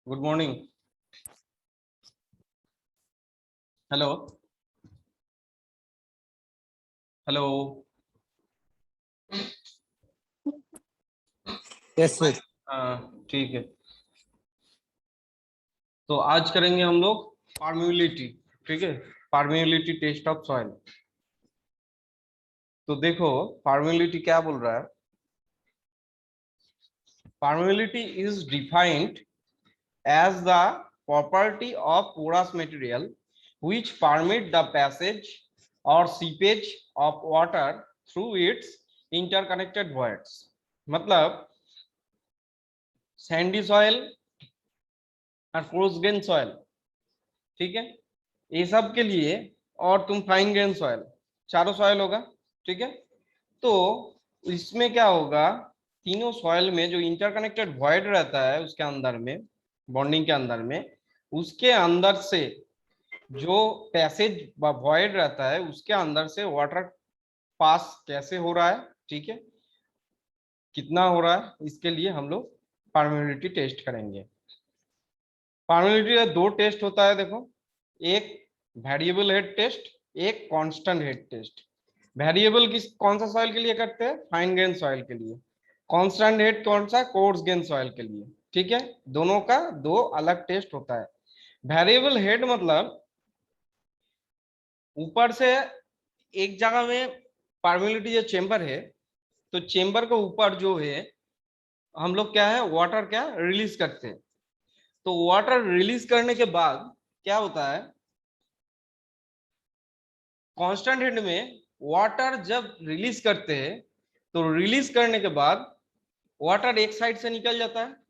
Good morning. Hello hello. Yes sir. हाँ ठीक है। तो आज करेंगे हम लोग फार्मेबिलिटी। ठीक है, फार्मेबिलिटी टेस्ट ऑफ सॉइल। तो देखो फार्मेबिलिटी क्या बोल रहा है। Permeability is defined as the property of porous material which permit the passage or seepage of water through its interconnected voids। मतलब सैंडी सॉइल और कोर्स ग्रेन सॉइल, ठीक है, ये सब के लिए, और तुम फाइन ग्रेन सॉइल, चारों सॉइल होगा। ठीक है, तो इसमें क्या होगा, तीनों सॉइल में जो इंटरकनेक्टेड वॉइड रहता है उसके अंदर में, बॉन्डिंग के अंदर में, उसके अंदर से जो पैसेज वॉइड रहता है उसके अंदर से वाटर पास कैसे हो रहा है, ठीक है, कितना हो रहा है, इसके लिए हम लोग परमेबिलिटी टेस्ट करेंगे। परमेबिलिटी का दो टेस्ट होता है, देखो, एक वेरिएबल हेड टेस्ट, एक कांस्टेंट हेड टेस्ट। वेरिएबल किस कौन सा सॉइल के लिए करते हैं, फाइन ग्रेन सॉइल के लिए। कांस्टेंट हेड कौन सा, कोर्स ग्रेन सॉइल के लिए। ठीक है, दोनों का दो अलग टेस्ट होता है। वेरिएबल हेड मतलब ऊपर से एक जगह में परमेबिलिटी जो चेंबर है, तो चेंबर के ऊपर जो है हम लोग क्या है, वाटर क्या रिलीज करते हैं। तो वाटर रिलीज करने के बाद क्या होता है, कांस्टेंट हेड में वाटर जब रिलीज करते हैं तो रिलीज करने के बाद वाटर एक साइड से निकल जाता है।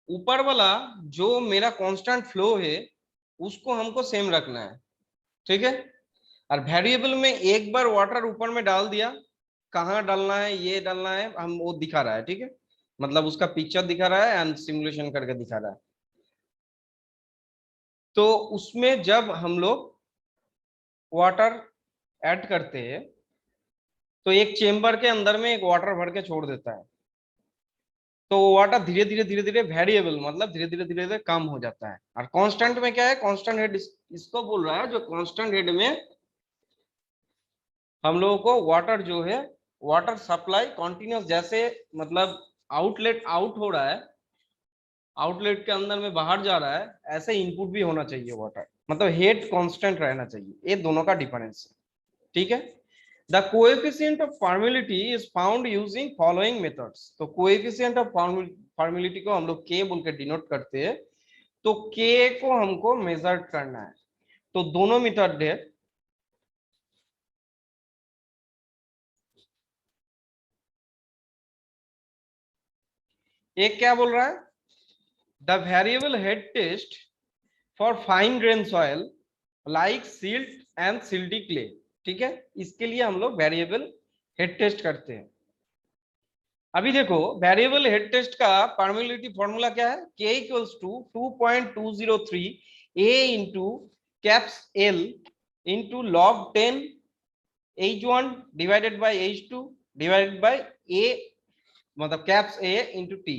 ऊपर वाला जो मेरा कांस्टेंट फ्लो है उसको हमको सेम रखना है। ठीक है, और वेरिएबल में एक बार वाटर ऊपर में डाल दिया, कहाँ डालना है ये डालना है हम वो दिखा रहा है। ठीक है, मतलब उसका पिक्चर दिखा रहा है एंड सिमुलेशन करके दिखा रहा है। तो उसमें जब हम लोग वाटर ऐड करते हैं तो एक चेंबर के अंदर में एक वाटर भर के छोड़ देता है। तो वाटर धीरे धीरे वेरिएबल मतलब धीरे धीरे कम हो जाता है। और कांस्टेंट में क्या है, कांस्टेंट हेड इसको बोल रहा है, जो कांस्टेंट हेड में हम लोगों को वाटर जो है, वाटर सप्लाई कंटिन्यूस, जैसे मतलब आउटलेट आउट हो रहा है, आउटलेट के अंदर में बाहर जा रहा है, ऐसे इनपुट भी होना चाहिए वाटर, मतलब हेड कांस्टेंट रहना चाहिए। ये दोनों का डिफरेंस है। ठीक है, the coefficient of permeability is found using following methods. तो कोएफिशिएंट ऑफ परमेबिलिटी को हम लोग के बोल के डिनोट करते हैं। तो के को हमको मेजर करना है, तो दोनों मेथड है। एक क्या बोल रहा है, the variable head test for fine grain soil like silt and silty clay. ठीक है, इसके लिए हम लोग वेरिएबल हेड टेस्ट करते हैं। अभी देखो वेरिएबल हेड टेस्ट का परमेबिलिटी फॉर्मूला क्या है, k equals to 2.203 a into caps l into log 10 h1 divided by h2 divided by a, मतलब caps a into t।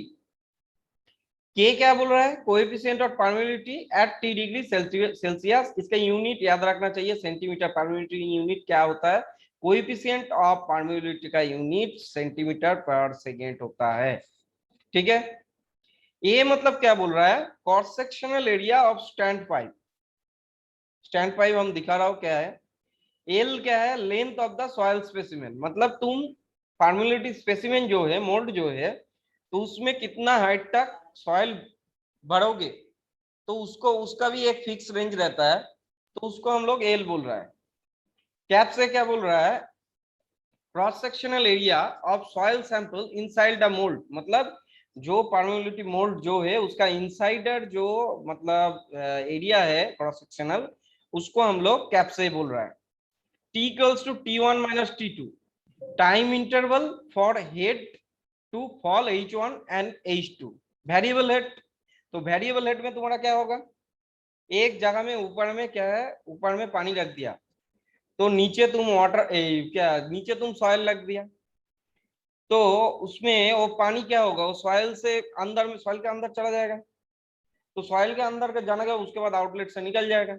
K क्या बोल रहा है, coefficient of permeability at T degree Celsius. इसका unit याद रखना चाहिए, सेंटीमीटर। परमेबिलिटी यूनिट क्या होता है, कोएफिशिएंट ऑफ परमेबिलिटी का यूनिट सेंटीमीटर पर सेकेंड होता है। ठीक है, ए मतलब क्या बोल रहा है, cross sectional area of stand pipe. Stand pipe हम दिखा रहा हूं क्या है। एल क्या है, length of the soil specimen, मतलब तुम परमेबिलिटी स्पेसिमेन जो है, मोल्ड जो है, तो उसमें कितना हाइट तक सॉइल भरोगे, तो उसको उसका भी एक फिक्स रेंज रहता है, तो उसको हम लोग एल बोल रहा है। कैप से क्या बोल रहा है, cross sectional area of soil sample inside the mould, मतलब जो परमेबिलिटी मोल्ड जो है उसका इनसाइडर जो मतलब एरिया है क्रॉस सेक्शनल, उसको हम लोग कैप से बोल रहा है। T equals to T1 minus T2 time interval for head to fall H1 and H2 variable head. तो वेरिएबल हेड में तुम्हारा क्या होगा, एक जगह में ऊपर में क्या है, ऊपर में पानी रख दिया, तो नीचे तुम वाटर क्या नीचे तुम सॉइल रख दिया, तो उसमें वो पानी क्या होगा, वो सॉइल से अंदर में, सॉइल के अंदर चला जाएगा, तो सॉइल के अंदर का जानेगा, उसके बाद आउटलेट से निकल जाएगा।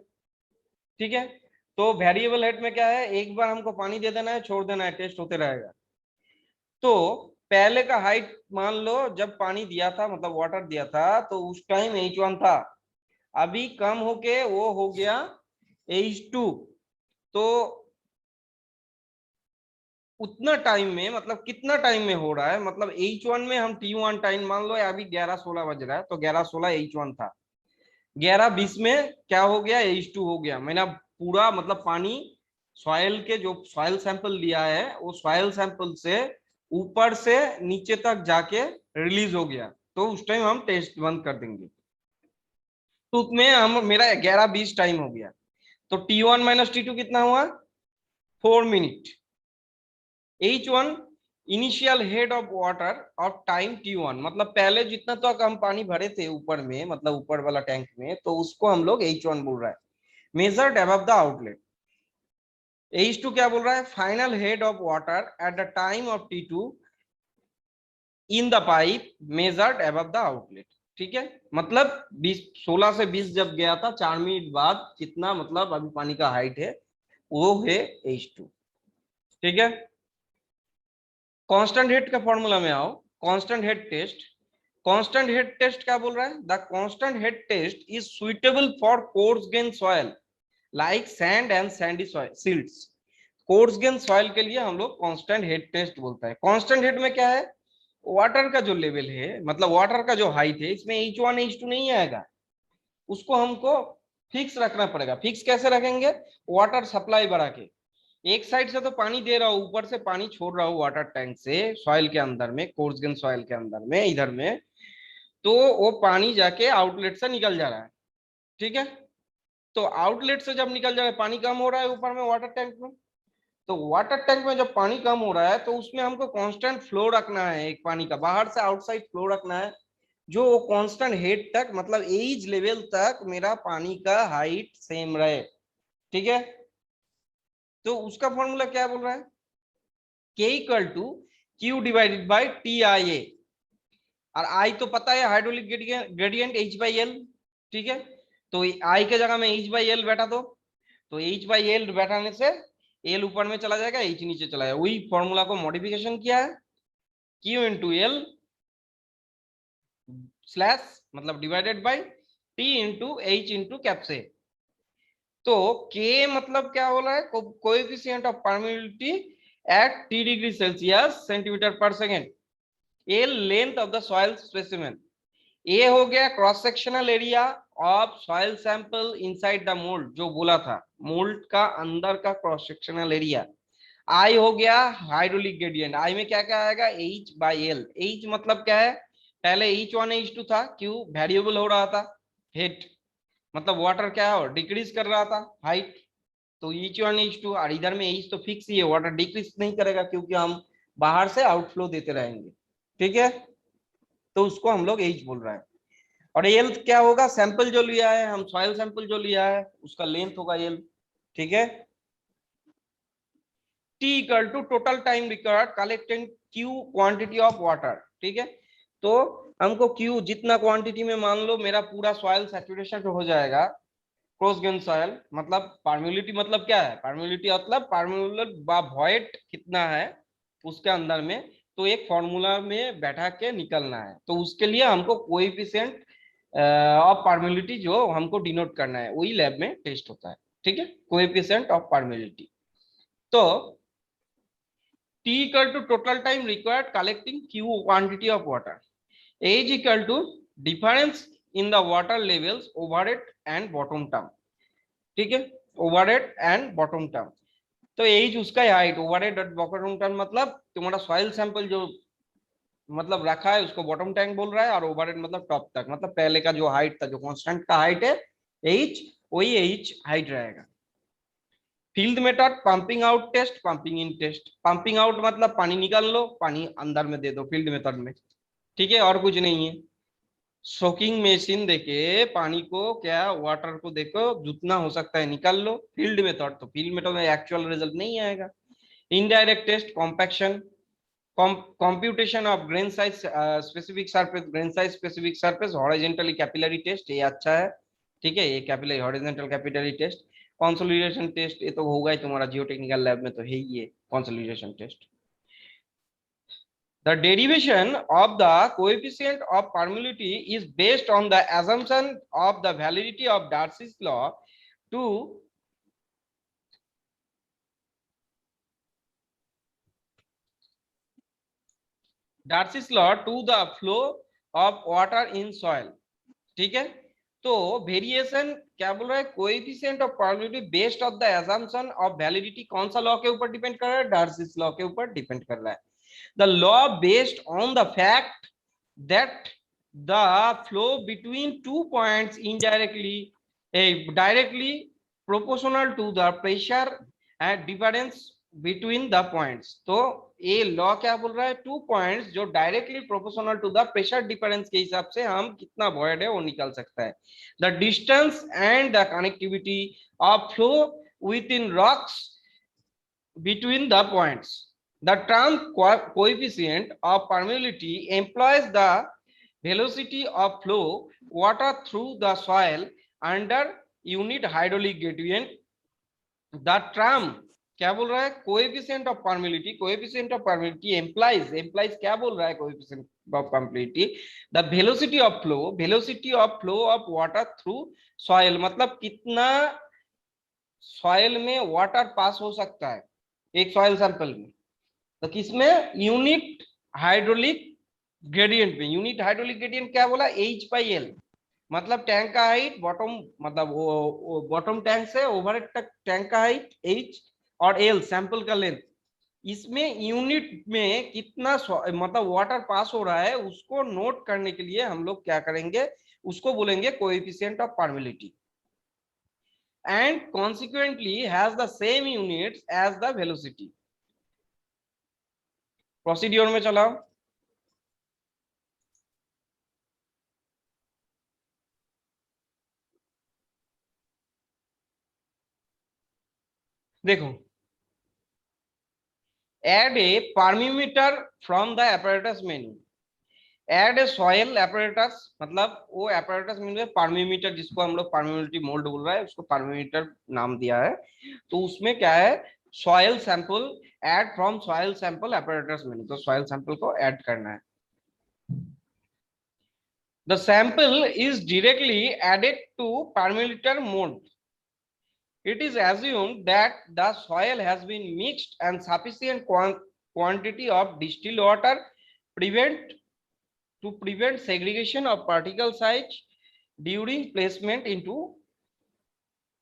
ठीक है, तो वेरिएबल हेड में क्या है, एक बार हमको पानी दे देना है, छोड़ देना है, टेस्ट होते रहेगा। तो पहले का हाइट मान लो, जब पानी दिया था मतलब वाटर दिया था तो उस टाइम H1 था, अभी कम होके वो हो गया H2। तो उतना टाइम में मतलब कितना टाइम में हो रहा है, मतलब H1 में हम T1 टाइम मान लो, अभी 11:16 बज रहा है, तो 11:16 H1 था, 11:20 में क्या हो गया, H2 हो गया। मैंने पूरा मतलब पानी सॉइल के जो सॉइल सैंपल लिया है, वो सॉइल सैंपल से ऊपर से नीचे तक जाके रिलीज हो गया, तो उस टाइम हम टेस्ट बंद कर देंगे। तो उसमें हम मेरा 11:20 टाइम हो गया, तो T1 माइनस T2 कितना हुआ, 4 minute. H1 initial head of water of time T1, मतलब पहले जितना तक हम पानी भरे थे ऊपर में, मतलब ऊपर वाला टैंक में, तो उसको हम लोग H1 बोल रहा है। Measured above the outlet. H2 क्या बोल रहा है, final head of water at the time of T2 in the pipe measured above the outlet. ठीक है, मतलब 16 से 20 जब गया था, 4 मिनट बाद कितना, मतलब अभी पानी का हाइट है, वो है H2। ठीक है, कांस्टेंट हेड का फॉर्मूला में आओ। Constant head test, constant head test क्या बोल रहा है, the constant head test is suitable for coarse grain soil like sand and sandy soil silts. Coarse grain soil के लिए हम लोग कांस्टेंट हेड टेस्ट बोलता है। कांस्टेंट हेड में क्या है, वाटर का जो लेवल है, मतलब वाटर का जो हाइट है, इसमें H1 H2 नहीं आएगा, उसको हमको फिक्स रखना पड़ेगा। फिक्स कैसे रखेंगे, वाटर सप्लाई बढ़ा के, एक साइड से तो पानी दे रहा हूँ, ऊपर से पानी छोड़ रहा हूँ वाटर टैंक से सॉइल के अंदर में, कोर्सगन सॉइल के अंदर में इधर में, तो वो पानी जाके आउटलेट से निकल जा रहा है। ठीक है, तो आउटलेट से जब निकल जा रहा है, पानी कम हो रहा है ऊपर में वाटर टैंक में, तो वाटर टैंक में जब पानी कम हो रहा है, तो उसमें हमको कांस्टेंट फ्लो रखना है, एक पानी का बाहर से आउटसाइड फ्लो रखना है, जो वो कांस्टेंट हेड तक, मतलब एज लेवल तक मेरा पानी का हाइट सेम रहे। ठीक है, तो उसका फॉर्मूला क्या बोल रहा है, K equal to Q divided by TIA, और I तो पता है हाइड्रोलिक ग्रेडियंट H/L। ठीक है, तो I के जगह में H/L बैठा दो, तो H/L बैठाने से L ऊपर में चला जाएगा, H नीचे चला जाएगा, वही फॉर्मूला को मॉडिफिकेशन किया है, Q इंटू एल स्लैश मतलब divided by T into H into कैप्से। तो K मतलब क्या हो रहा है, coefficient of permeability at T°C centimetre पर second. A length of the soil specimen. A हो गया cross sectional area of soil sample inside the mould, जो बोला था मोल्ड का अंदर का क्रॉस सेक्शनल एरिया। आई हो गया हाइड्रोलिक ग्रेडियंट, आई में क्या क्या आएगा, H/L। H मतलब क्या है, पहले H1 H2 था, क्यों वेरिएबल हो रहा था हेड, मतलब वाटर क्या है डिक्रीज कर रहा था हाइट, तो H1 H2, और इधर में H तो फिक्स ही है, वाटर डिक्रीज नहीं करेगा क्योंकि हम बाहर से आउटफ्लो देते रहेंगे। ठीक है, तो उसको हम लोग H बोल रहे हैं। और एल क्या होगा, सैंपल जो लिया है हम, सॉइल सैंपल जो लिया है उसका लेंथ होगा एल। ठीक है, T equal to total time required collecting Q quantity of water. ठीक है, तो हमको Q जितना क्वांटिटी में, मान लो मेरा पूरा सॉइल सैचुरेशन हो जाएगा, क्रॉस ग्रेन सॉइल, मतलब परमेबिलिटी मतलब क्या है, परमेबिलिटी मतलब परमेबल वॉइड कितना है उसके अंदर में, तो एक फॉर्मूला में बैठा के निकलना है, तो उसके लिए हमको कोएफिशिएंट ऑफ परमेबिलिटी जो हमको डिनोट करना है, वही लैब में टेस्ट होता है। ठीक है, कोएफिशिएंट ऑफ परमेबिलिटी। तो T equal to total time required collecting Q quantity of water. H equal to difference in the water levels overhead and bottom term. ठीक है, ओवरहेड एंड बॉटम टर्म। तो as उसका height, overhead और bottom term मतलब तुम्हारा soil sample जो मतलब रखा है उसको बॉटम टैंक बोल रहा है, और ओवरहेड मतलब टॉप तक, मतलब पहले का जो हाइट था, जो कांस्टेंट का हाइट है एच, वही एच हाइट रहेगा। Field method, pumping out test, pumping in test. Pumping out मतलब पानी निकाल लो, पानी अंदर में दे दो फील्ड मेथड में। ठीक है, और कुछ नहीं है। सोकिंग मशीन देके पानी को, क्या वाटर को देखो जितना हो सकता है निकाल लो, फील्ड मेथड, तो फील्ड मेथड में एक्चुअल रिजल्ट नहीं आएगा। Indirect test, compaction, computation of grain size specific surface, grain size specific surface, horizontally capillary test, ये अच्छा है। ठीक है, ये capillary horizontal capillary test. Consolidation test ये तो होगा ही तुम्हारा, जियो टेक्निकल लैब में तो है ही ये consolidation test. The derivation of the coefficient of permeability is based on the assumption of the validity of Darcy's law to the flow of water in soil। ठीक है, तो वेरिएशन क्या बोल रहा है, coefficient of permeability based of the assumption of validity, कौन सा law के ऊपर डिपेंड कर रहा है, डार्सीस लॉ के ऊपर डिपेंड कर रहा है। The law based on the fact that the flow between 2 points directly proportional to the pressure and difference between the points। तो ये लॉ क्या बोल रहा है, 2 पॉइंट्स जो directly proportional to the pressure difference के हिसाब से हम कितना वॉइड है वो निकाल सकता है। The distance and the connectivity of flow with in rocks between the points। The term coefficient of permeability employs the velocity of flow water through the soil under unit hydraulic gradient। The term क्या बोल रहा है, coefficient of permeability, coefficient of permeability implies क्या बोल रहा है, coefficient of permeability the velocity of flow of water through soil, मतलब कितना सॉइल में वाटर पास हो सकता है एक सॉइल सैंपल में। तो किसमें, यूनिट हाइड्रोलिक ग्रेडियंट में। यूनिट हाइड्रोलिक ग्रेडियंट क्या बोला, H/L, मतलब टैंक का हाइट बॉटम, मतलब वो बॉटम टैंक से ओवर तक टैंक का हाइट H, और L सैंपल का लेंथ। इसमें यूनिट में कितना मतलब वाटर पास हो रहा है उसको नोट करने के लिए हम लोग क्या करेंगे, उसको बोलेंगे coefficient of permeability, and consequently has the same units as the velocity। Procedure में चलाओ। देखो, add a permeameter from the apparatus menu। Add a soil apparatus, मतलब वो apparatus मेन्यू है परमीमीटर, जिसको हम लोग परमीबिलिटी मोल्ड बोल रहा है उसको परमीमीटर नाम दिया है। तो उसमें क्या है, soil sample add from soil sample apparatus menu, तो सॉइल सैंपल को ऐड करना है। The sample is directly added to permeability mode। It is assumed that the soil has been mixed and sufficient quantity of distilled water to prevent segregation of particle size during placement into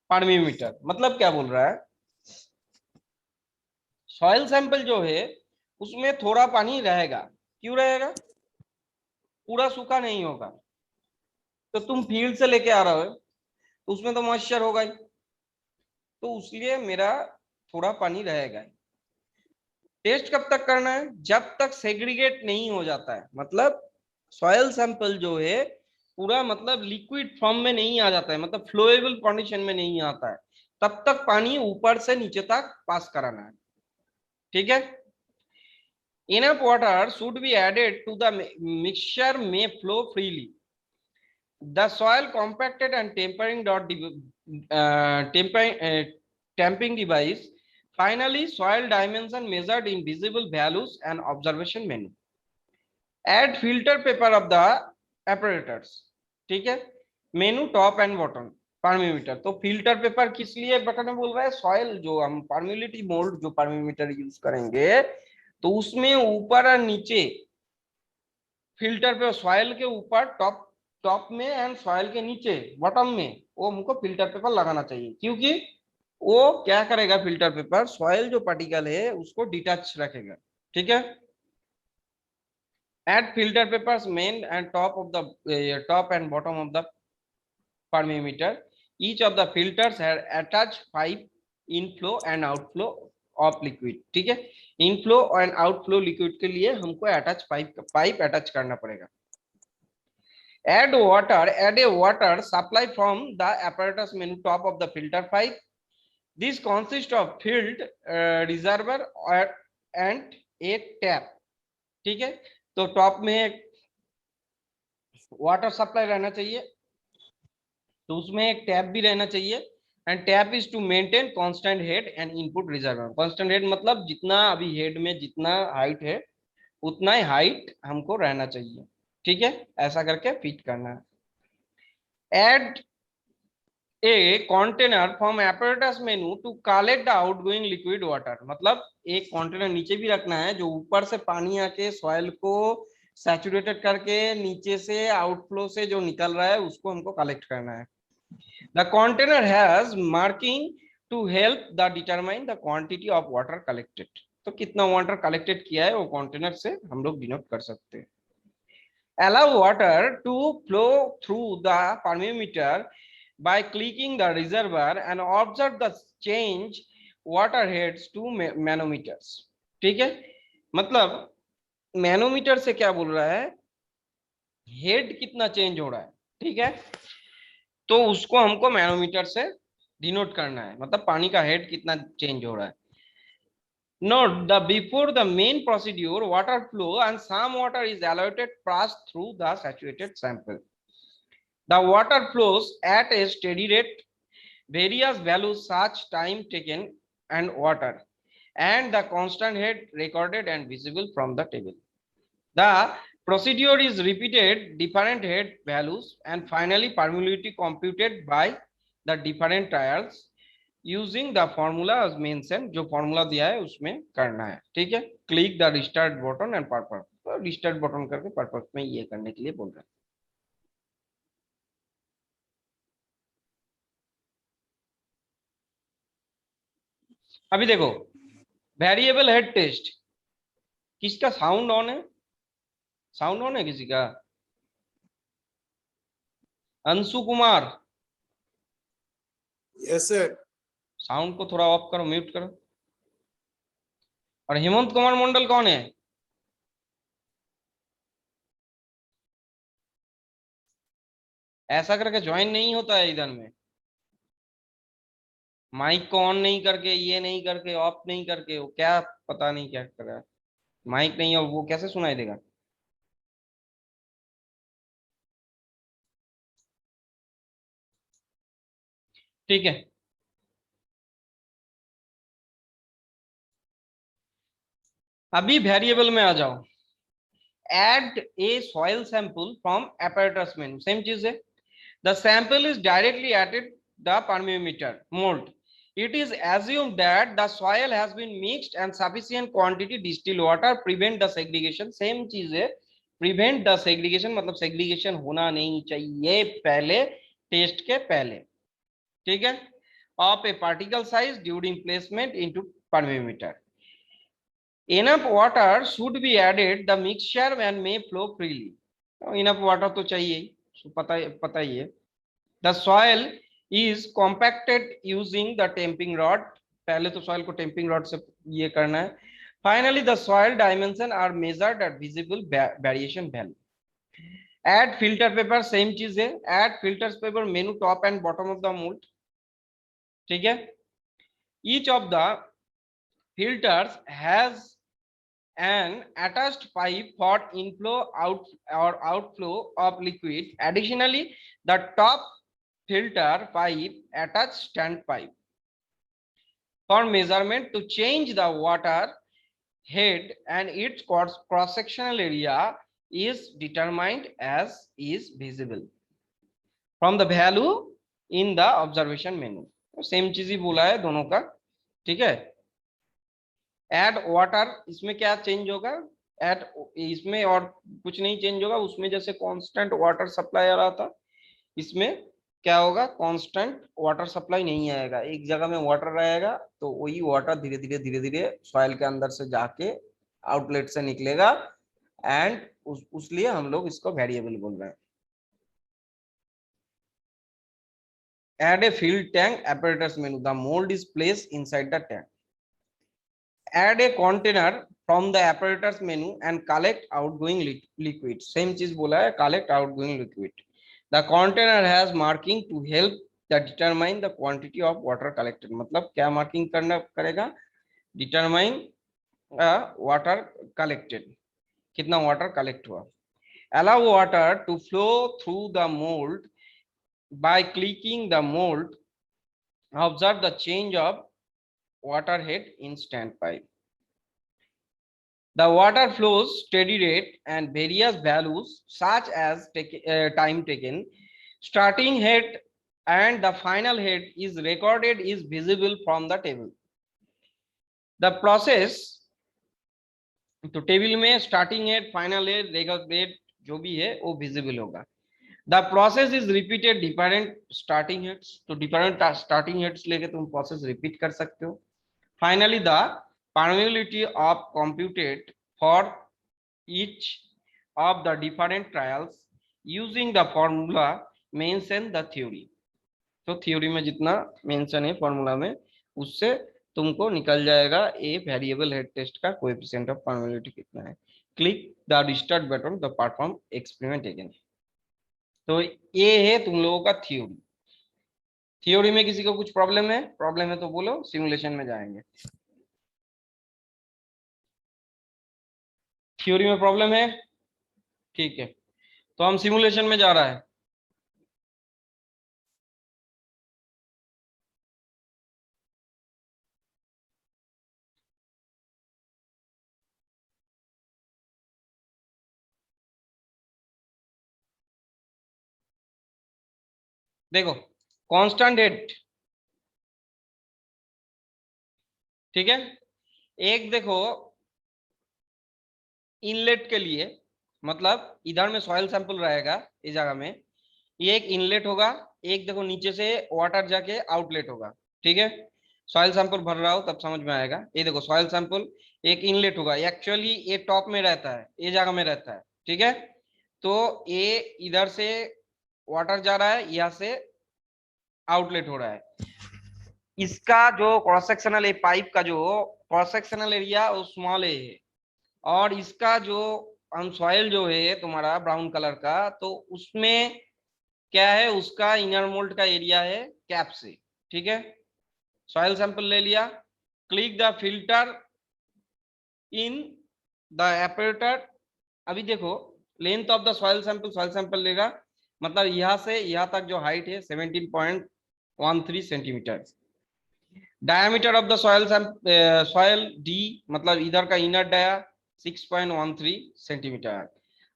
परमीमीटर। मतलब क्या बोल रहा है, soil sample जो है उसमें थोड़ा पानी रहेगा, क्यों रहेगा, पूरा सूखा नहीं होगा। तो तुम फील्ड से लेके आ रहे हो तो उसमें तो मॉइस्चर होगा ही, तो इसलिए मेरा थोड़ा पानी रहेगा। टेस्ट कब तक करना है, जब तक सेग्रीगेट नहीं हो जाता है, मतलब सॉइल सैंपल जो है पूरा मतलब लिक्विड फॉर्म में नहीं आ जाता है, मतलब फ्लोएबल कंडीशन में नहीं आता है, तब तक पानी ऊपर से नीचे तक पास कराना है। ठीक है, enough water should be added to the mixture may flow freely। The soil compacted and tamping device। Finally, soil dimension measured in visible values and observation menu। Add filter paper of the apparatus। ठीक है, मेनू top and bottom परमीमीटर। तो filter paper किस लिए button में बोल रहा है, soil जो हम परमिबिलिटी मोल्ड जो परमीमीटर यूज करेंगे तो उसमें ऊपर और नीचे फिल्टर पे, सॉइल के ऊपर टॉप टॉप में एंड सॉइल के नीचे बॉटम में वो हमको फिल्टर पेपर लगाना चाहिए, क्योंकि वो क्या करेगा, फिल्टर पेपर सॉइल जो पार्टिकल है उसको डिटैच रखेगा। ठीक है, add filter papers main and top of the top and bottom of the permeameter। Each of the filters have attached pipe inflow and outflow of liquid। ठीक है, inflow and outflow liquid के लिए हमको attach pipe attach करना पड़ेगा। add a water supply from the apparatus menu top of the filter pipe। This consists of filled reservoir and a tap। ठीक है, तो टॉप में वाटर सप्लाई रहना चाहिए, तो उसमें एक टैप भी रहना चाहिए। And tap is to maintain constant head and input reservoir. Constant head मतलब जितना अभी हेड में जितना हाइट है उतना ही हाइट हमको रहना चाहिए। ठीक है, ऐसा करके फिट करना है। Add a container from apparatus menu to collect the outgoing liquid water. मतलब एक कंटेनर नीचे भी रखना है जो ऊपर से पानी आके सॉइल को सैचुरेटेड करके नीचे से आउटफ्लो से जो निकल रहा है उसको हमको कलेक्ट करना है। The container has marking to help the determine the quantity of water collected. तो कितना वाटर कलेक्टेड किया है वो कंटेनर से हम लोग डिनोट कर सकते हैं। Allow water to flow through the permeameter by clicking the reservoir and observe the change water heads to manometers। ठीक है, मतलब मैनोमीटर से क्या बोल रहा है, हेड कितना चेंज हो रहा है। ठीक है, तो उसको हमको मैनोमीटर से डिनोट करना है, मतलब पानी का हेड कितना चेंज हो रहा है। Note the before the main procedure, water flow and some water is allotted pass through the saturated sample. The water flows at a steady rate, various values such time taken and water, and the constant head recorded and visible from the table. The procedure is repeated, different head values, and finally permeability computed by the different trials using the formula mention. जो formula दिया है उसमें करना है। ठीक है, click the restart button and purpose, तो restart button करके पर्पस में ये करने के लिए बोल रहे हैं। अभी देखो वेरिएबल हेड टेस्ट, किसका साउंड ऑन है, साउंड ऑन है किसी का? Anshu Kumar, yes sir. Sound को थोड़ा ऑफ करो, म्यूट करो। और हेमंत कुमार मंडल कौन है? ऐसा करके ज्वाइन नहीं होता है इधर में, माइक को ऑन नहीं करके, ये नहीं करके, ऑफ नहीं करके, वो क्या पता नहीं क्या कर रहा है। माइक नहीं है वो कैसे सुनाई देगा? ठीक है, अभी वेरिएबल में आ जाओ। Add a soil sample from apparatus menu, same चीज है। The sample is directly added the permeameter mold. It is assumed that the soil has been mixed and sufficient quantity distilled water prevent the segregation, same चीज है। prevent the segregation मतलब segregation होना नहीं चाहिए पहले test के पहले। ठीक है, of a particle size during placement into permeameter. Enough water should be added the mixture and may flow freely. Enough water तो चाहिए, पता ही है। The soil is compacted using the tamping rod. पहले तो soil को tamping rod से ये करना है। Finally, the soil dimension are measured at visible variation value. Add filter paper, same चीज है। Add filter paper menu top and bottom of the mold. ठीक है, each of the filters has an attached pipe for inflow out or outflow of liquid. Additionally, the top filter pipe attached standpipe for measurement to change the water head and its cross sectional area is determined as is visible from the value in the observation menu. Same चीज ही बोला है दोनों का। ठीक है, add water, इसमें क्या change होगा, एड इसमें और कुछ नहीं चेंज होगा, उसमें जैसे कांस्टेंट वाटर सप्लाई आ रहा था, इसमें क्या होगा, कांस्टेंट वाटर सप्लाई नहीं आएगा, एक जगह में वाटर रहेगा तो वही वाटर धीरे धीरे सॉइल के अंदर से जाके आउटलेट से निकलेगा एंड उसलिए हम लोग इसको वेरिएबल बोल रहे हैं। Add a filled tank apparatus menu. The mold is placed inside the tank. Add a container from the apparatus menu and collect outgoing liquid. Same चीज बोला है, collect outgoing liquid. The container has marking to help the determine the quantity of water collected. मतलब क्या marking करना करेगा, determine water collected. कितना water collect हुआ। Allow water to flow through the mould by clicking the mould, observe the change of water head in standpipe. The water flows steady rate and various values such as time taken, starting head and the final head is recorded is visible from the table. The process, तो table में starting head, final head, regular head जो भी है वो visible होगा। The process is repeated different starting heads, तो different starting heads लेके तुम प्रोसेस रिपीट कर सकते हो। Finally, the permeability of computed for each of the different trials using the formula mentioned the theory. तो थ्योरी में जितना मेंशन है फॉर्मूला में, उससे तुमको निकल जाएगा ए वेरिएबल हेड टेस्ट का कोएफिशिएंट ऑफ परमेबिलिटी कितना है। Click the restart button the perform experiment again. तो ये है तुम लोगों का थ्योरी। थ्योरी में किसी को कुछ प्रॉब्लम है? प्रॉब्लम है तो बोलो, सिमुलेशन में जाएंगे। थ्योरी में प्रॉब्लम है? ठीक है, तो हम सिमुलेशन में जा रहा है। देखो कांस्टेंट हेड, ठीक है। एक देखो इनलेट के लिए, मतलब इधर में सॉइल सैंपल रहेगा इस जगह में, ये एक इनलेट होगा, एक देखो नीचे से वाटर जाके आउटलेट होगा, ठीक है। सॉइल सैंपल भर रहा हो तब समझ में आएगा। ये देखो सॉइल सैंपल एक इनलेट होगा, एक्चुअली ये टॉप में रहता है, ये जगह में रहता है, ठीक है। तो ये इधर से वाटर जा रहा है, यहाँ से आउटलेट हो रहा है। इसका जो क्रॉस सेक्शनल पाइप का जो क्रॉस सेक्शनल एरिया वो स्मॉल है, और इसका जो अनसॉइल जो है तुम्हारा ब्राउन कलर का, तो उसमें क्या है, उसका इनर मोल्ड का एरिया है कैप से, ठीक है। सॉइल सैंपल ले लिया, click the filter in the एपरेटर। अभी देखो length of the soil sample लेगा, मतलब यहाँ से यहाँ तक जो हाइट है 17.13 centimetre. Diameter of the soil D, मतलब इधर का inner dia 6.13 centimetre.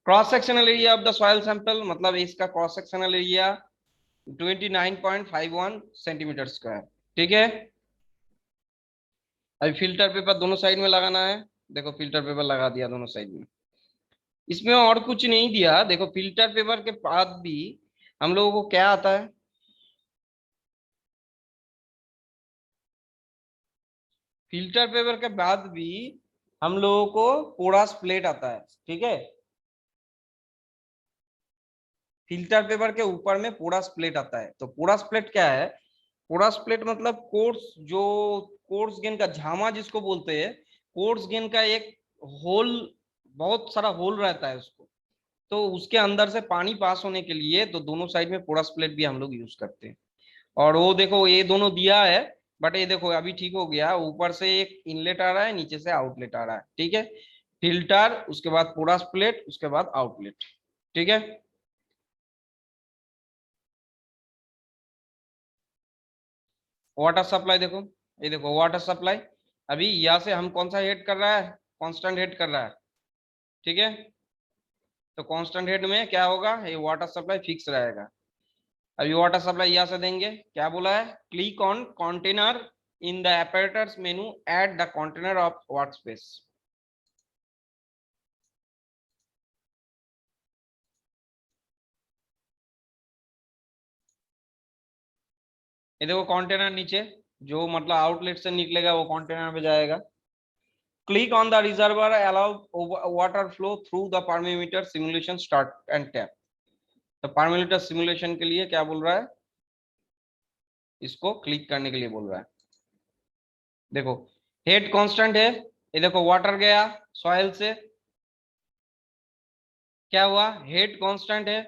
Cross sectional area of the soil sample, मतलब इसका cross sectional area 29.51 centimetre square, ठीक है। अभी फिल्टर पेपर दोनों साइड में लगाना है। देखो फिल्टर पेपर लगा दिया दोनों साइड में। इसमें और कुछ नहीं दिया। देखो फिल्टर पेपर के बाद भी हम लोगों को क्या आता है, फिल्टर पेपर के बाद भी हम लोगों को पोरस प्लेट आता है, ठीक है। फिल्टर पेपर के ऊपर में पोरस प्लेट आता है। तो पोरस प्लेट क्या है? पोरस प्लेट मतलब कोर्स, जो कोर्स गेन का झामा जिसको बोलते हैं, कोर्स गेन का एक होल, बहुत सारा होल रहता है उसको, तो उसके अंदर से पानी पास होने के लिए तो दोनों साइड में पोरस प्लेट भी हम लोग यूज करते हैं। और वो देखो ये दोनों दिया है, बट ये देखो अभी ठीक हो गया, ऊपर से एक इनलेट आ रहा है, नीचे से आउटलेट आ रहा है, ठीक है। फिल्टर, उसके बाद पोरस प्लेट, उसके बाद आउटलेट, ठीक है। वाटर सप्लाई देखो, ये देखो वाटर सप्लाई, अभी यहाँ से हम कौन सा हेड कर रहा है, कांस्टेंट हेड कर रहा है, ठीक है। तो कांस्टेंट हेड में क्या होगा, ये वाटर सप्लाई फिक्स रहेगा। अभी वाटर सप्लाई यहाँ से देंगे, क्या बोला है, click on container in the apparatus menu, add the container of work space. ये देखो कंटेनर नीचे, जो मतलब आउटलेट से निकलेगा वो कंटेनर पे जाएगा। Click on the reservoir, allow water flow through the permeameter simulation start and tap. तो परमीमीटर सिमुलेशन के लिए क्या बोल रहा है, इसको क्लिक करने के लिए बोल रहा है। देखो हेड कांस्टेंट है, ये देखो वाटर गया सॉइल से, क्या हुआ, हेड कांस्टेंट है,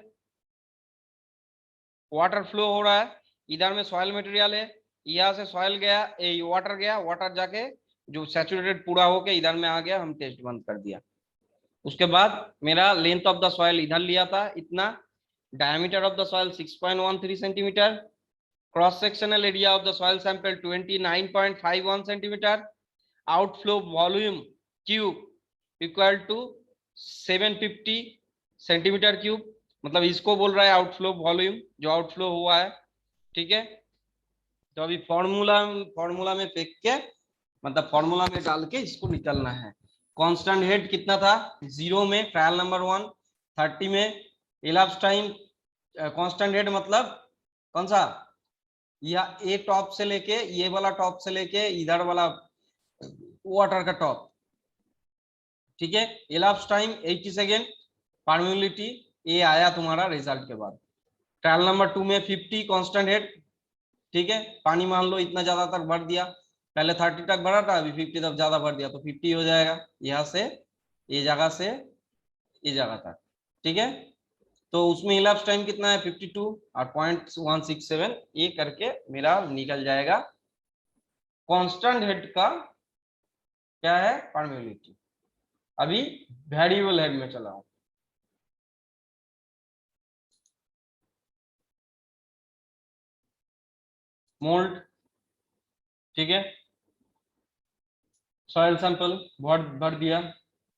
वाटर फ्लो हो रहा है, इधर में सॉइल मटेरियल है, यहाँ से सॉइल गया, वाटर गया, वाटर जाके जो सैचुरेटेड पूरा होके इधर में आ गया, हम टेस्ट बंद कर दिया। उसके बाद मेरा लेंथ ऑफ द सॉइल इधर लिया था इतना, diameter of the soil 6.13 centimetre, cross sectional area of the soil sample 29.51 centimetre, outflow volume cube equal to 750 centimetre cube, मतलब इसको बोल रहा है आउटफ्लो वॉल्यूम जो आउटफ्लो हुआ है। ठीक है, तो अभी फॉर्मूला में फेंक के, मतलब फॉर्मूला में डाल के इसको निकलना है। कांस्टेंट हेड कितना था 0 में ट्रायल नंबर 1, 30 में इलाप्स टाइम, कांस्टेंट हेड मतलब कौन सा, या ए टॉप से लेके, ये वाला टॉप से लेके इधर वाला वाटर का टॉप। ठीक है, इलाप्स टाइम 80 सेकेंड, परमेबिलिटी ये आया तुम्हारा रिजल्ट के बाद। ट्रायल नंबर 2 में 50 कांस्टेंट हेड। ठीक है, पानी मान लो इतना ज्यादा तक भर दिया, पहले 30 तक भरा था, अभी 50 तक ज्यादा भर दिया तो 50 हो जाएगा, यहाँ से ये जगह से ये जगह तक। ठीक है, तो उसमें इलाप्स टाइम कितना है 52 और 0.167, ये करके मेरा निकल जाएगा कांस्टेंट हेड का क्या है परमेबिलिटी। अभी वेरिएबल हेड में चला हूं। मोल्ड, ठीक है, सॉइल सैंपल भर दिया,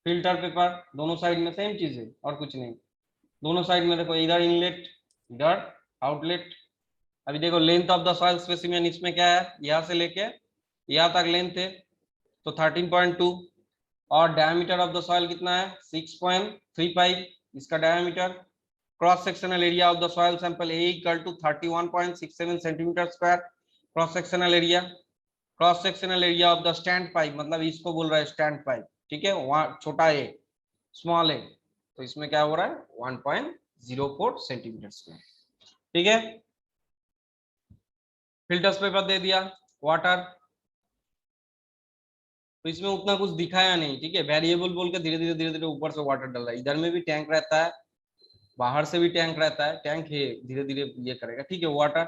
फिल्टर पेपर, दोनों साइड में सेम चीज है और कुछ नहीं। दोनों साइड में देखो, इधर इनलेट इधर आउटलेट। अभी देखो length of the soil specimen इसमें क्या है, यहाँ से लेके यहाँ तक लेंथ है तो 13.2, और डायमीटर ऑफ द सॉइल कितना है 6.35 इसका diameter. Cross sectional area of the soil sample a equal to 31.67 centimetre square cross sectional area. Cross sectional area of the stand pipe, मतलब इसको बोल रहा है स्टैंड पाइप। ठीक है, वहां छोटा ए स्मॉल ए, तो इसमें क्या हो रहा है 1.04 सेंटीमीटर स्क्वायर। ठीक है, फिल्टर्स पेपर दे दिया, वाटर, तो इसमें उतना कुछ दिखाया नहीं। ठीक है, वेरिएबल बोल के धीरे धीरे ऊपर से वाटर डल रहा है, इधर में भी टैंक रहता है, बाहर से भी टैंक रहता है, टैंक है धीरे धीरे ये करेगा। ठीक है, वाटर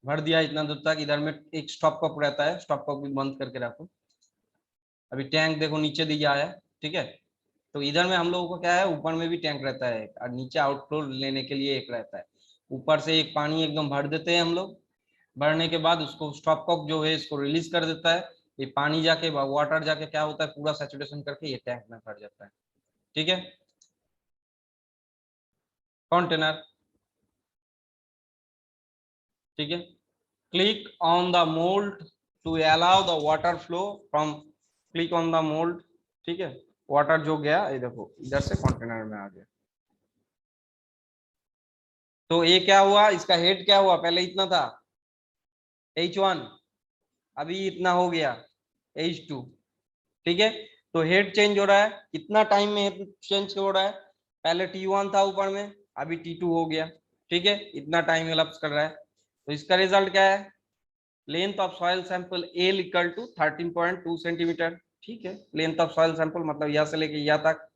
भर दिया इतना दूर तक, इधर में एक स्टॉप कप रहता है, स्टॉप कप भी बंद करके रखो। अभी टैंक देखो नीचे दिया है। ठीक है, तो इधर में हम लोगों को क्या है, ऊपर में भी टैंक रहता है और नीचे आउटफ्लो लेने के लिए एक रहता है। ऊपर से एक पानी एकदम भर देते हैं हम लोग, भरने के बाद उसको स्टॉप कप जो है इसको रिलीज कर देता है, ये पानी जाके वाटर जाके क्या होता है पूरा सैचुरेशन करके ये टैंक में भर जाता है। ठीक है, कंटेनर। ठीक है, click on the mould to allow the water flow from, click on the mould. ठीक है, वाटर जो गया ये देखो इधर से कंटेनर में आ गया। तो ये क्या हुआ, इसका हेड क्या हुआ, पहले इतना था H1, अभी इतना हो गया H2। ठीक है, तो हेड चेंज हो रहा है, कितना टाइम में हेड चेंज हो रहा है, पहले T1 था ऊपर में, अभी T2 हो गया। ठीक है, इतना टाइम एलप्स कर रहा है, तो इसका रिजल्ट क्या है, length of soil sample a equal to 13.2 centimetre. ठीक है, लेंथ ऑफ सॉइल सैंपल मतलब यहाँ से लेके यहाँ तक।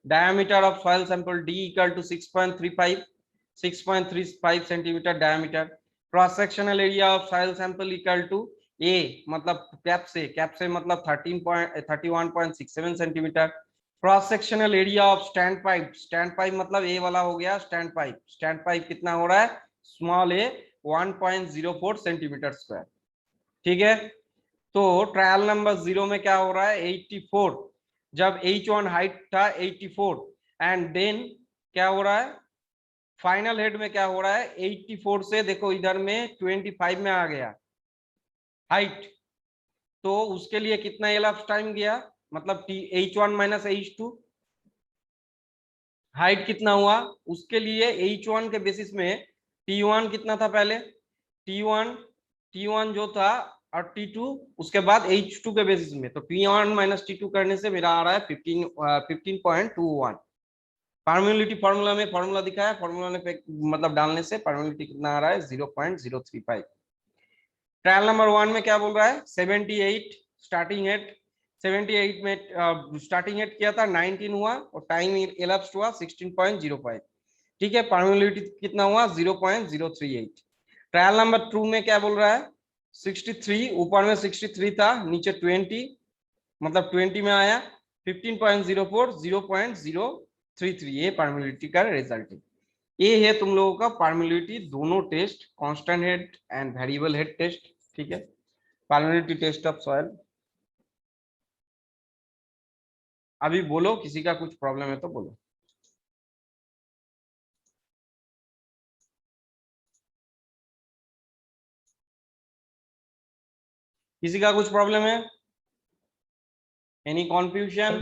Diameter of soil sample D equal to 6.35 centimetre diameter. Cross sectional area of soil sample equal to A मतलब कैप से मतलब 31.67 centimetre. Cross sectional area of stand pipe मतलब ए वाला हो गया स्टैंड पाइप कितना हो रहा है स्मॉल ए 1.04 सेंटीमीटर स्क्वायर। ठीक है, तो ट्रायल नंबर 0 में क्या हो रहा है 84, जब H1 हाइट था 84, एंड देन क्या हो रहा है फाइनल हेड में क्या हो रहा है 84 से देखो इधर में 25 में आ गया हाइट, तो उसके लिए कितना एलप्स टाइम गया, मतलब H1 माइनस H2, हाइट कितना हुआ उसके लिए H1 के बेसिस में T1 कितना था पहले, T1 जो था और T2 उसके बाद H2 के बेसिस में, तो T1 माइनस T2 करने से मेरा आ रहा है 15.21। परमेबिलिटी फॉर्मूला में फॉर्मूला दिखाया, फॉर्मूला में मतलब डालने से परमेबिलिटी कितना आ रहा है 0.035। ट्रायल नंबर 1 में क्या बोल रहा है 78 स्टार्टिंग हेड, 78 में स्टार्टिंग हेड किया था 19 हुआ और टाइम एलप्स्ड हुआ 16.05। ठीक है, परमेबिलिटी कितना हुआ 0.038। ट्रायल नंबर 2 में क्या बोल रहा है 63, ऊपर में 63 था नीचे 20 मतलब 20 में आया, 15.04 0.033 ये परमिलिटी का रिजल्ट है। ये है तुम लोगों का परमिलिटी दोनों test, constant head and variable head test. ठीक है, परमिलिटी टेस्ट ऑफ सॉइल। अभी बोलो, किसी का कुछ प्रॉब्लम है तो बोलो। किसी का कुछ प्रॉब्लम है? Any confusion?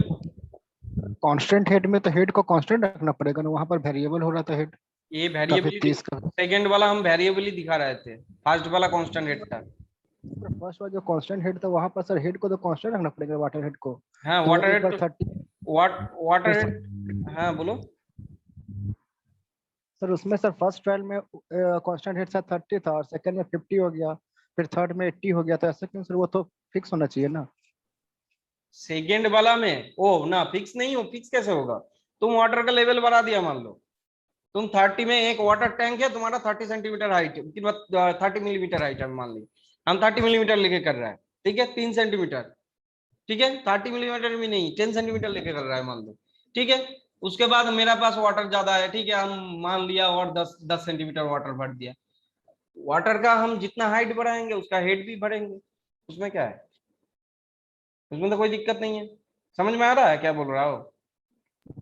कांस्टेंट हेड में तो हेड को कांस्टेंट रखना पड़ेगा ना, वहां पर वेरिएबल हो रहा था हेड ये का, फिर वेरिएबल, 30 का। सेकंड वाला हम वेरिएबल ही दिखा रहे थे, फर्स्ट वाला कांस्टेंट हेड था। फर्स्ट वाला जो कांस्टेंट हेड था वहां पर सर हेड को तो कांस्टेंट रखना पड़ेगा, वाटर हेड को। हाँ तो वाटर एक हेड बार तो 30, वाटर फिर हेड, हाँ बोलो। सर उसमें सर फर्स्ट ट्रायल में कांस्टेंट हेड था 30 था, और सेकंड में 50 हो गया, फिर थर्ड में 80 हो गया, तो ऐसा क्यों सर? वो तो फिक्स होना चाहिए ना। सेकंड वाला में ओ ना फिक्स नहीं हो, फिक्स कैसे होगा? तुम वाटर का लेवल बढ़ा दिया, मान लो तुम 30 में, एक वाटर टैंक है तुम्हारा 30 सेंटीमीटर हाइट, 30 मिलीमीटर हाइट है मान ली, हम 30 मिलीमीटर लेके कर रहा है, ठीक है 3 सेंटीमीटर, ठीक है 30 मिलीमीटर भी नहीं 10 सेंटीमीटर लेके कर रहा है मान लो, ठीक है। उसके बाद मेरा पास वाटर ज्यादा है, ठीक है, हम मान लिया और 10 सेंटीमीटर वाटर भर दिया। वाटर का हम जितना हाइट बढ़ाएंगे उसका हेड भी बढ़ेंगे, उसमें क्या है, उसमें तो कोई दिक्कत नहीं है। समझ में आ रहा है क्या बोल रहा हो?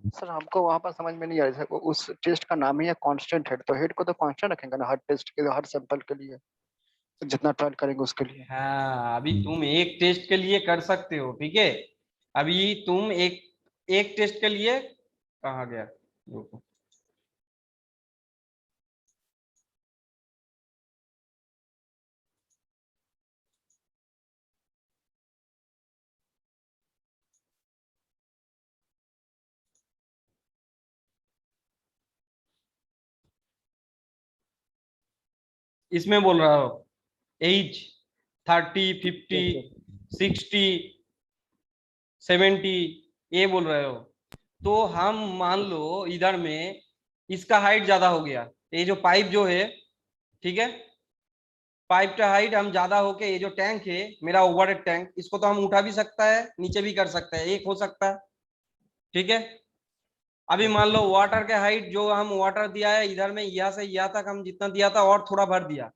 सर हमको वहां पर समझ में नहीं आ रहा है, उस टेस्ट का नाम ही है कांस्टेंट हेड, तो हेड को तो कांस्टेंट रखेंगे ना हर टेस्ट के लिए, हर सैंपल के लिए, जितना ट्रायल करेंगे उसके लिए। हाँ अभी तुम एक टेस्ट के लिए कर सकते हो, ठीक है। अभी तुम एक एक टेस्ट के लिए, कहाँ गया, रुको। इसमें बोल रहा हो एज 30 50 यस सर। 60 70 ये बोल रहे हो। तो हम मान लो इधर में इसका हाइट ज्यादा हो गया, ये जो पाइप जो है, ठीक है, पाइप का हाइट हम ज्यादा होके ये जो टैंक है मेरा ओवर टैंक, इसको तो हम उठा भी सकता है नीचे भी कर सकता है, एक हो सकता है, ठीक है। अभी मान लो वाटर के हाइट जो हम वाटर दिया है इधर में, यहाँ से यहाँ तक हम जितना दिया था और थोड़ा भर दिया,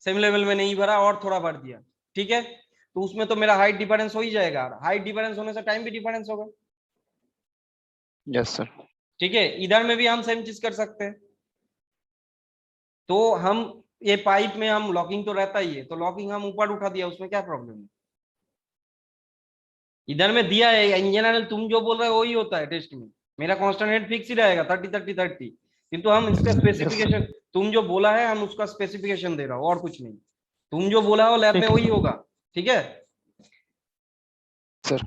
सेम लेवल में नहीं भरा और थोड़ा भर दिया, ठीक है। तो उसमें तो मेरा हाइट डिफरेंस हो ही जाएगा, हाइट डिफरेंस होने से टाइम भी डिफरेंस होगा, यस सर। ठीक है। इधर में भी हम सेम चीज कर सकते हैं। तो हम ये पाइप में हम लॉकिंग तो रहता ही है, तो लॉकिंग हम ऊपर उठा दिया, उसमें क्या प्रॉब्लम है? इधर में दिया है इन जनरल, तुम जो बोल रहे हो वही होता है टेस्ट में, मेरा कांस्टेंट रेट फिक्स ही रहेगा 30 30 30, किंतु हम इसका यस स्पेसिफिकेशन, तुम जो बोला है हम उसका स्पेसिफिकेशन दे रहा हूँ और कुछ नहीं, तुम जो बोला हो लैब में ठीक वही है होगा, ठीक है। सर।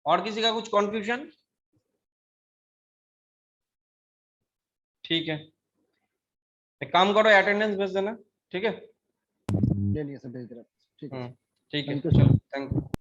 और किसी का कुछ कंफ्यूजन? ठीक है, एक काम करो अटेंडेंस भेज देना, ठीक है। ले लिया सर, भेज दे रहा हूँ। ठीक है सर। ठीक है, थैंक यू चलो सर। Thank you.